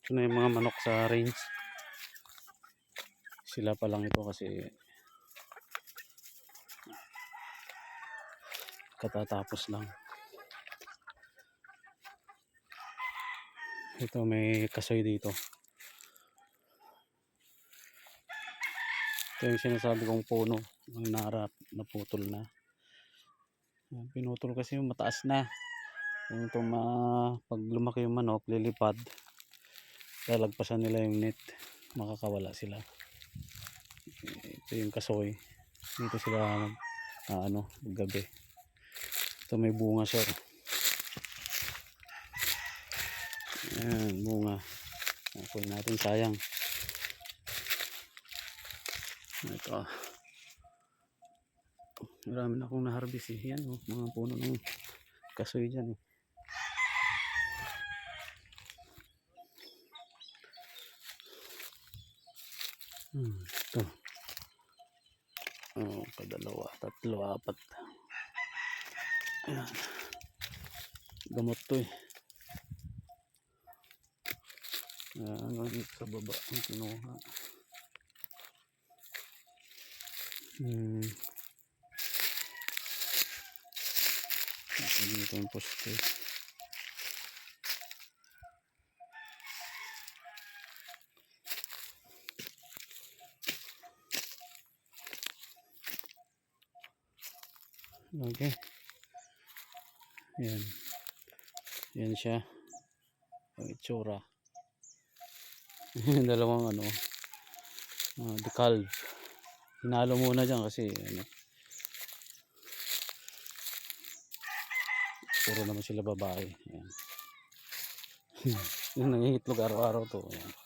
Ito na yung mga manok sa range. Sila pa lang ito kasi katatapos lang. Ito may kasoy dito. Ito yung sinasabi kong puno ng narap, naputol na. Pinutol kasi yung mataas na. Kung ito pag lumaki yung manok, lilipad, lalagpasan nila yung net, makakawala sila. Ito yung kasoy. Dito sila gabi. Ito may bunga siya. Ayan, bunga. Kunin natin, sayang. Ito. Marami na akong na-harvest eh. Yan, mga puno ng kasoy dyan eh. Ito. Kadalawa, tatlo, apat. Ayan. Gamot to eh. Ayan, sa baba ang kinuha. Dito yung poste. Okay. Yan. Yan siya. Ang itsura. Dalawang decalb. Hinalo muna dyan kasi puro naman sila babae. Yan. Yung nangihitlog araw-araw to. Yan.